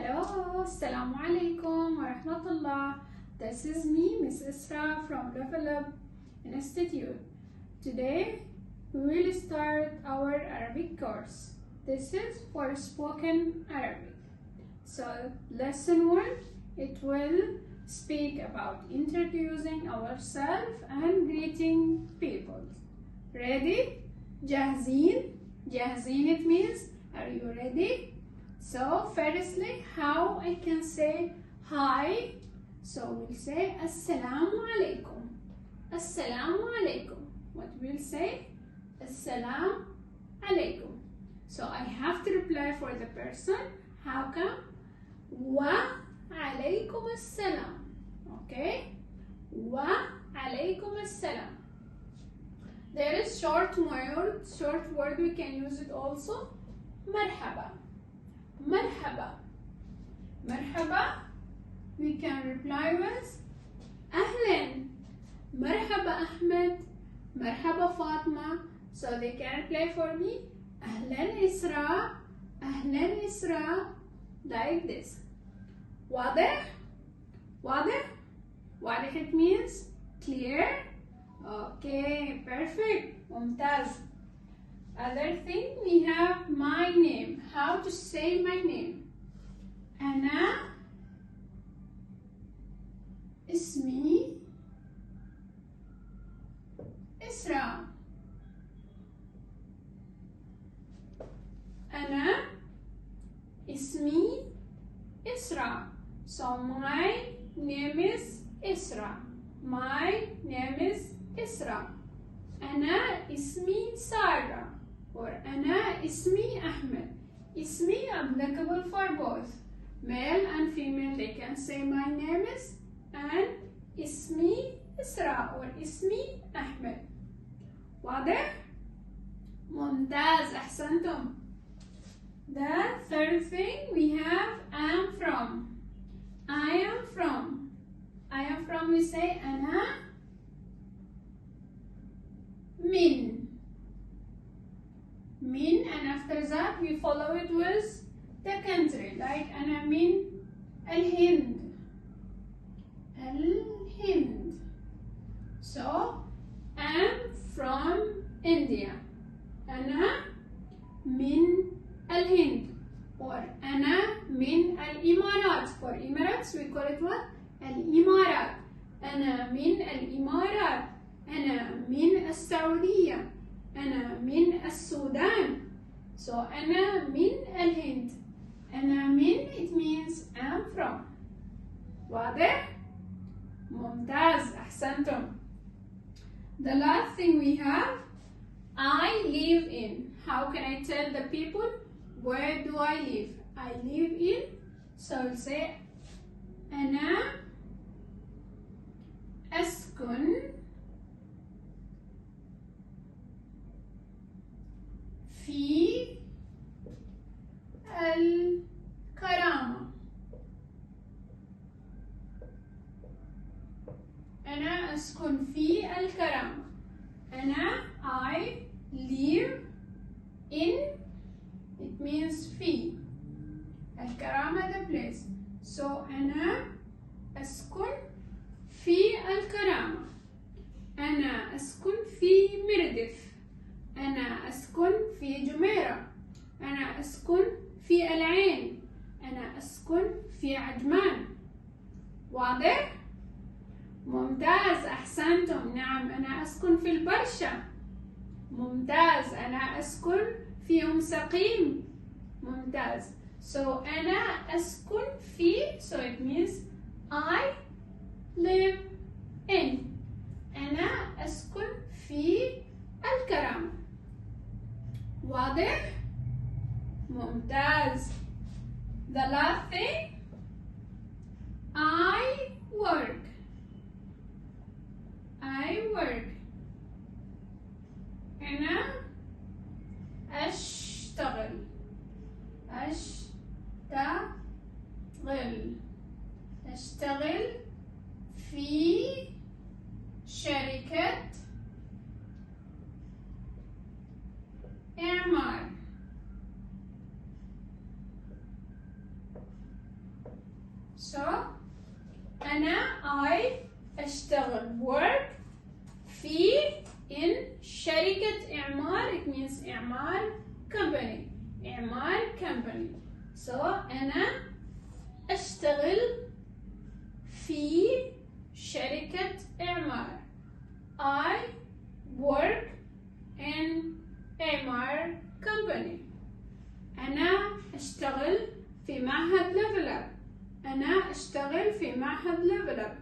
Hello, Assalamu alaikum wa rahmatullah. This is me, Miss Isra from Level Up Institute. Today we will start our Arabic course. This is for spoken Arabic. So lesson 1, it will speak about introducing ourselves and greeting people. Ready? جاهزين? جاهزين it means are you ready? So firstly, how I can say hi? So we'll say Assalamu alaikum. Assalamu alaikum. What we'll say? Assalam alaikum. So I have to reply for the person. How come? Wa alaikum assalam. Okay? Wa alaikum assalam. There is short word we can use it also. Marhaba. Marhaba. Marhaba. We can reply with Ahlan. Marhaba Ahmed. Marhaba Fatima. So they can reply for me. Ahlan Isra. Ahlan Isra. Like this. Wadih. Wadih. Wadih it means clear. Okay, perfect. Mumtaz. Other thing we have my name. How to say my name? Ana ismi Isra. Ana ismi Isra. So my name is Isra. My name is Isra. Ana ismi Sarah. Or Ana ismi Ahmed. Ismi applicable for both. Male and female, they can say my name is and ismi Isra or ismi Ahmed. واضح؟ ممتاز أحسنتم. The third thing we have am from. I am from. I am from we say أنا من. Min, and after that we follow it with the country, like أنا من الهند. الهند. So I'm from India. أنا من الهند. Or أنا من الإمارات. For Emirates we call it what? الإمارات. أنا من الإمارات. أنا من السعودية. أنا من السودان. So أنا من الهند. أنا من it means I'm from. واضح؟ ممتاز أحسنتم. The last thing we have I live in. How can I tell the people where do I live? I live in. So I'll say أنا أسكن في الكرامة. أنا أسكن في الكرامة. أنا I live in it means في الكرامة the place. So أنا أسكن في الكرامة. أنا أسكن في مردف. أنا أسكن في جميرة. أنا أسكن في العين. أنا أسكن في عجمان. واضح؟ ممتاز أحسنتم. نعم أنا أسكن في البرشا. ممتاز. أنا أسكن في سقيم. ممتاز. So أنا أسكن في so it means I live in. أنا أسكن في الكرامة. واضح؟ ممتاز. The last thing I work. I work. أنا أشتغل. أشتغل. أشتغل في شركة إعمار. So I أشتغل work في in شركة إعمار. It means إعمار company. إعمار company. So أنا أشتغل في شركة إعمار. I work in إعمار company. أنا أشتغل في معهد level up. أنا أشتغل في معهد level up.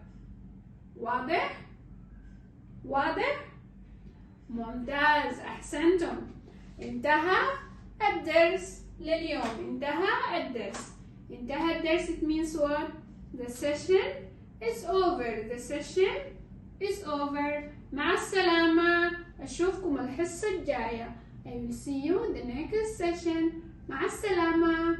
واضح؟ واضح؟ ممتاز، أحسنتم. انتهى الدرس لليوم. انتهى الدرس. انتهى الدرس. It means what? The session is over. The session is over. مع السلامة. أشوفكم الحصة الجاية. I will see you in the next session. مع السلامة.